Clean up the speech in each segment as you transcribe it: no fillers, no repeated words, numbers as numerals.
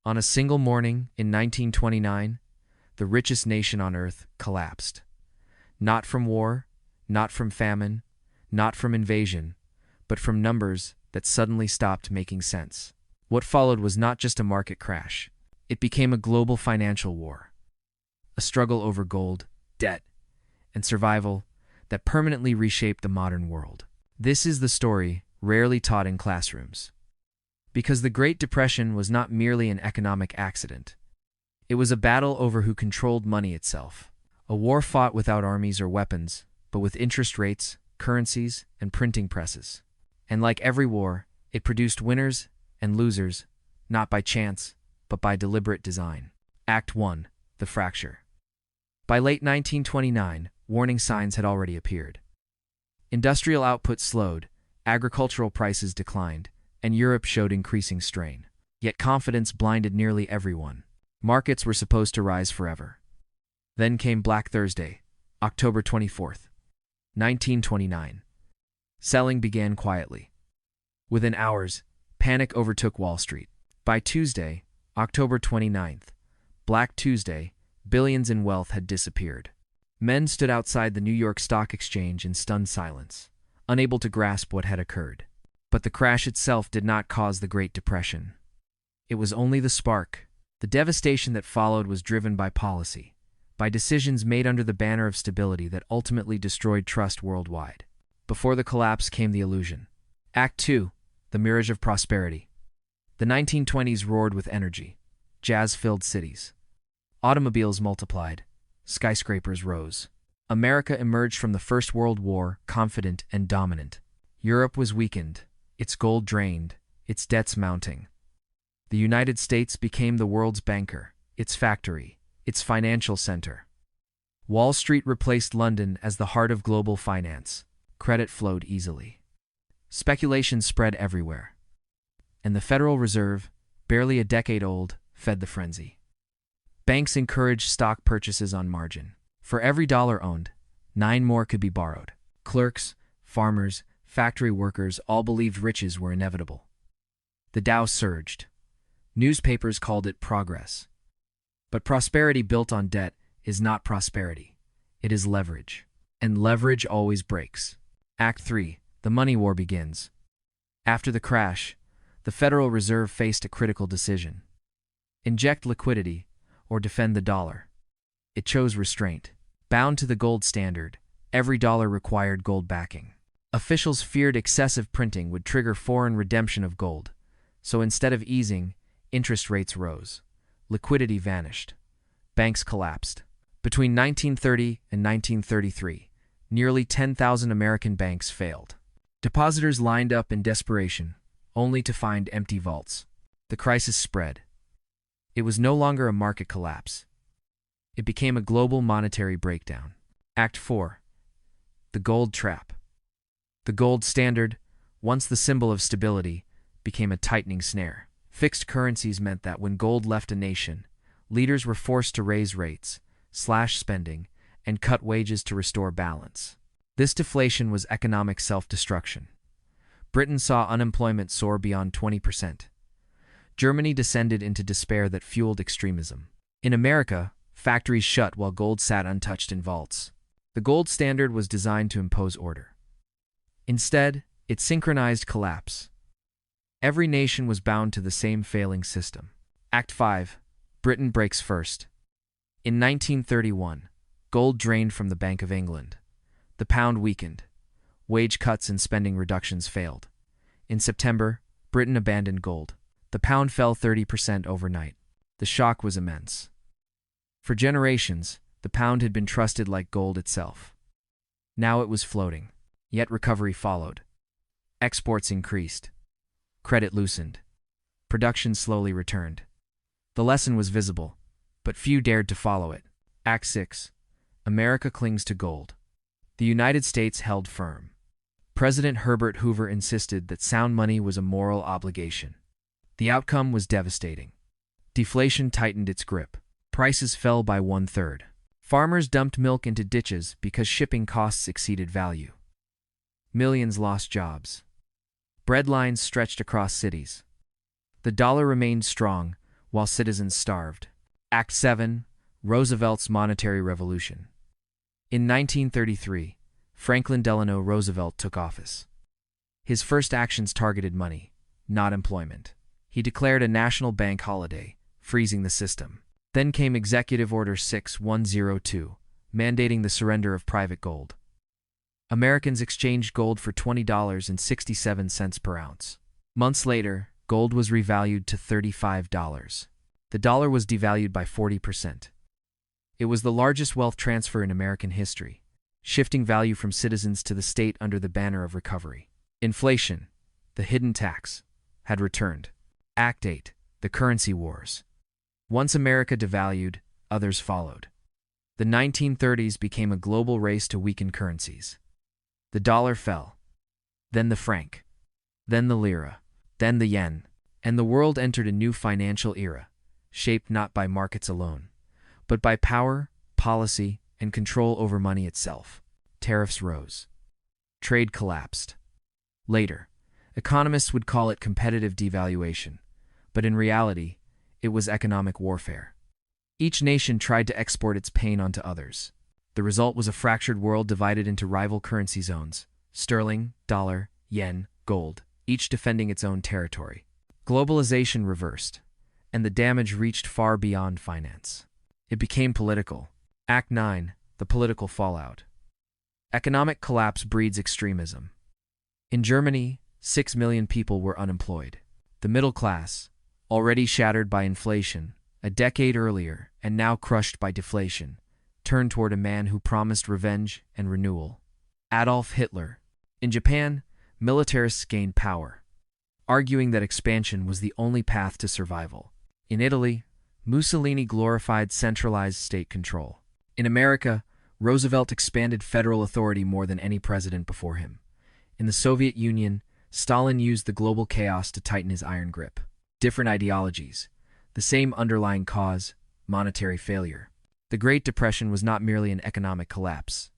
On a single morning in 1929, the richest nation on earth collapsed. Not from war, not from famine, not from invasion, but from numbers that suddenly stopped making sense. What followed was not just a market crash. It became a global financial war. A struggle over gold, debt, and survival that permanently reshaped the modern world. This is the story rarely taught in classrooms. Because the Great Depression was not merely an economic accident. It was a battle over who controlled money itself. A war fought without armies or weapons, but with interest rates, currencies, and printing presses. And like every war, it produced winners and losers, not by chance, but by deliberate design. Act 1. The Fracture. By late 1929, warning signs had already appeared. Industrial output slowed, agricultural prices declined, and Europe showed increasing strain. Yet confidence blinded nearly everyone. Markets were supposed to rise forever. Then came Black Thursday, October 24th, 1929. Selling began quietly. Within hours, panic overtook Wall Street. By Tuesday, October 29th, Black Tuesday, billions in wealth had disappeared. Men stood outside the New York Stock Exchange in stunned silence, unable to grasp what had occurred. But the crash itself did not cause the Great Depression. It was only the spark. The devastation that followed was driven by policy, by decisions made under the banner of stability that ultimately destroyed trust worldwide. Before the collapse came the illusion. Act 2. The Mirage of Prosperity. The 1920s roared with energy. Jazz-filled cities. Automobiles multiplied. Skyscrapers rose. America emerged from the First World War confident and dominant. Europe was weakened, its gold drained, its debts mounting. The United States became the world's banker, its factory, its financial center. Wall Street replaced London as the heart of global finance. Credit flowed easily. Speculation spread everywhere. And the Federal Reserve, barely a decade old, fed the frenzy. Banks encouraged stock purchases on margin. For every dollar owned, 9 more could be borrowed. Clerks, farmers, factory workers all believed riches were inevitable. The Dow surged. Newspapers called it progress. But prosperity built on debt is not prosperity. It is leverage. And leverage always breaks. Act 3. The money war begins. After the crash, the Federal Reserve faced a critical decision. Inject liquidity or defend the dollar. It chose restraint. Bound to the gold standard, every dollar required gold backing. Officials feared excessive printing would trigger foreign redemption of gold, so instead of easing, interest rates rose. Liquidity vanished. Banks collapsed. Between 1930 and 1933, nearly 10,000 American banks failed. Depositors lined up in desperation, only to find empty vaults. The crisis spread. It was no longer a market collapse. It became a global monetary breakdown. Act 4. The Gold Trap. The gold standard, once the symbol of stability, became a tightening snare. Fixed currencies meant that when gold left a nation, leaders were forced to raise rates, slash spending, and cut wages to restore balance. This deflation was economic self-destruction. Britain saw unemployment soar beyond 20%. Germany descended into despair that fueled extremism. In America, factories shut while gold sat untouched in vaults. The gold standard was designed to impose order. Instead, it synchronized collapse. Every nation was bound to the same failing system. Act 5. Britain breaks first. In 1931, gold drained from the Bank of England. The pound weakened. Wage cuts and spending reductions failed. In September, Britain abandoned gold. The pound fell 30% overnight. The shock was immense. For generations, the pound had been trusted like gold itself. Now it was floating. Yet recovery followed. Exports increased. Credit loosened. Production slowly returned. The lesson was visible, but few dared to follow it. Act 6. America clings to gold. The United States held firm. President Herbert Hoover insisted that sound money was a moral obligation. The outcome was devastating. Deflation tightened its grip. Prices fell by 1/3. Farmers dumped milk into ditches because shipping costs exceeded value. Millions lost jobs. Bread lines stretched across cities. The dollar remained strong, while citizens starved. Act 7. Roosevelt's Monetary Revolution. In 1933, Franklin Delano Roosevelt took office. His first actions targeted money, not employment. He declared a national bank holiday, freezing the system. Then came Executive Order 6102, mandating the surrender of private gold. Americans exchanged gold for $20.67 per ounce. Months later, gold was revalued to $35. The dollar was devalued by 40%. It was the largest wealth transfer in American history, shifting value from citizens to the state under the banner of recovery. Inflation, the hidden tax, had returned. Act 8. The Currency Wars. Once America devalued, others followed. The 1930s became a global race to weaken currencies. The dollar fell, then the franc, then the lira, then the yen, and the world entered a new financial era, shaped not by markets alone, but by power, policy, and control over money itself. Tariffs rose. Trade collapsed. Later, economists would call it competitive devaluation, but in reality, it was economic warfare. Each nation tried to export its pain onto others. The result was a fractured world divided into rival currency zones: sterling, dollar, yen, gold, each defending its own territory. Globalization reversed, and the damage reached far beyond finance. It became political. Act 9. The Political Fallout. Economic collapse breeds extremism. In Germany, 6 million people were unemployed. The middle class, already shattered by inflation a decade earlier and now crushed by deflation, turned toward a man who promised revenge and renewal: Adolf Hitler. In Japan, militarists gained power, arguing that expansion was the only path to survival. In Italy, Mussolini glorified centralized state control. In America, Roosevelt expanded federal authority more than any president before him. In the Soviet Union, Stalin used the global chaos to tighten his iron grip. Different ideologies, the same underlying cause: monetary failure. The Great Depression was not merely an economic collapse.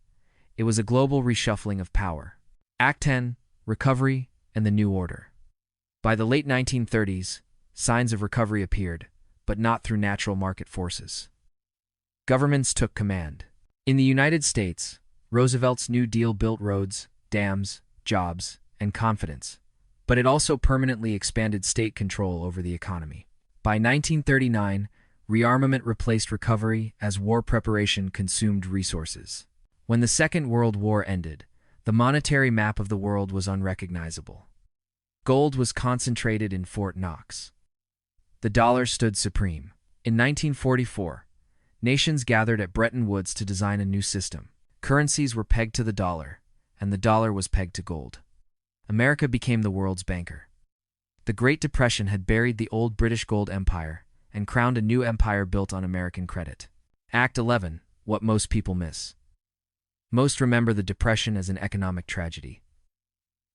It was a global reshuffling of power. Act 10. Recovery and the New Order. By the late 1930s, signs of recovery appeared, but not through natural market forces. Governments took command. In the United States, Roosevelt's New Deal built roads, dams, jobs, and confidence, but it also permanently expanded state control over the economy. By 1939, rearmament replaced recovery as war preparation consumed resources. When the Second World War ended, the monetary map of the world was unrecognizable. Gold was concentrated in Fort Knox. The dollar stood supreme. In 1944, nations gathered at Bretton Woods to design a new system. Currencies were pegged to the dollar, and the dollar was pegged to gold. America became the world's banker. The Great Depression had buried the old British gold empire and crowned a new empire built on American credit. Act 11. What most people miss. Most remember the Depression as an economic tragedy.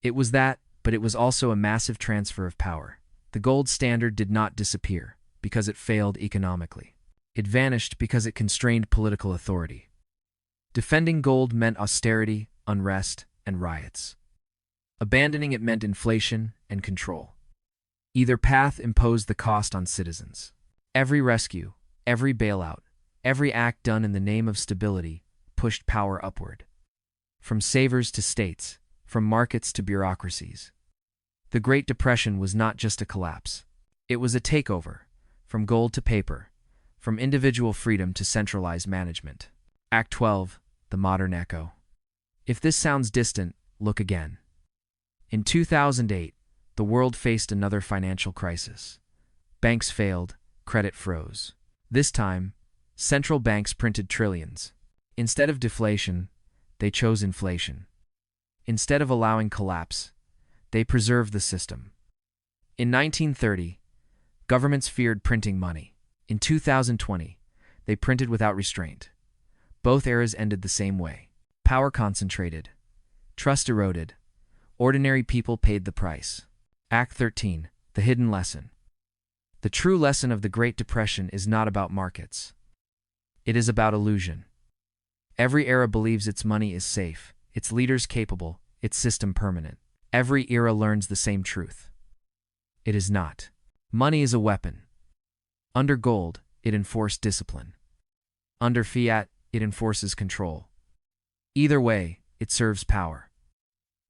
It was that, but it was also a massive transfer of power. The gold standard did not disappear because it failed economically. It vanished because it constrained political authority. Defending gold meant austerity, unrest, and riots. Abandoning it meant inflation and control. Either path imposed the cost on citizens. Every rescue, every bailout, every act done in the name of stability pushed power upward. From savers to states, from markets to bureaucracies. The Great Depression was not just a collapse. It was a takeover, from gold to paper, from individual freedom to centralized management. Act 12. The Modern Echo. If this sounds distant, look again. In 2008, the world faced another financial crisis. Banks failed, credit froze. This time, central banks printed trillions. Instead of deflation, they chose inflation. Instead of allowing collapse, they preserved the system. In 1930, governments feared printing money. In 2020, they printed without restraint. Both eras ended the same way. Power concentrated, trust eroded, ordinary people paid the price. Act 13. The Hidden Lesson. The true lesson of the Great Depression is not about markets. It is about illusion. Every era believes its money is safe, its leaders capable, its system permanent. Every era learns the same truth. It is not. Money is a weapon. Under gold, it enforced discipline. Under fiat, it enforces control. Either way, it serves power.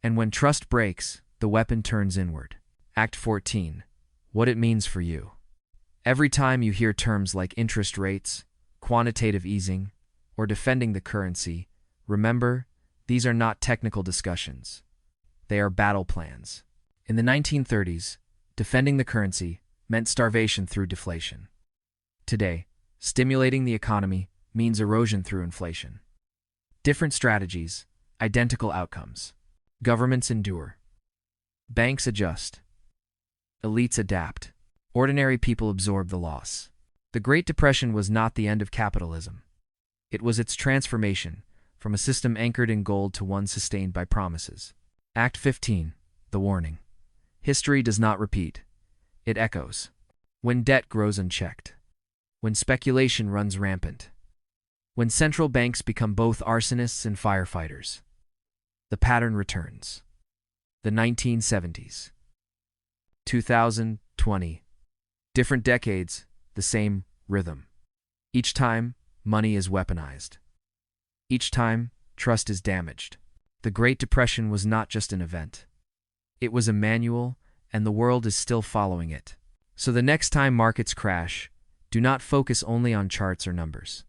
And when trust breaks, the weapon turns inward. Act 14. What it means for you. Every time you hear terms like interest rates, quantitative easing, or defending the currency, remember, these are not technical discussions. They are battle plans. In the 1930s, defending the currency meant starvation through deflation. Today, stimulating the economy means erosion through inflation. Different strategies, identical outcomes. Governments endure. Banks adjust. Elites adapt. Ordinary people absorb the loss. The Great Depression was not the end of capitalism. It was its transformation from a system anchored in gold to one sustained by promises. Act 15. The warning. History does not repeat. It echoes. When debt grows unchecked. When speculation runs rampant. When central banks become both arsonists and firefighters. The pattern returns. The 1970s. 2020. Different decades, the same rhythm. Each time, money is weaponized. Each time, trust is damaged. The Great Depression was not just an event. It was a manual, and the world is still following it. So the next time markets crash, do not focus only on charts or numbers.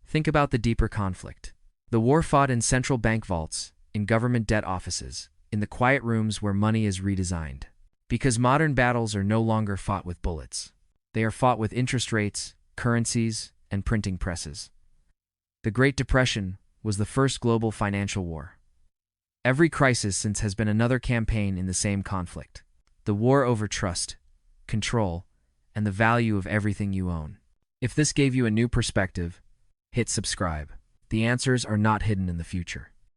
Think about the deeper conflict. The war fought in central bank vaults, in government debt offices, in the quiet rooms where money is redesigned. Because modern battles are no longer fought with bullets. They are fought with interest rates, currencies, and printing presses. The Great Depression was the first global financial war. Every crisis since has been another campaign in the same conflict. The war over trust, control, and the value of everything you own. If this gave you a new perspective, hit subscribe. The answers are not hidden in the future.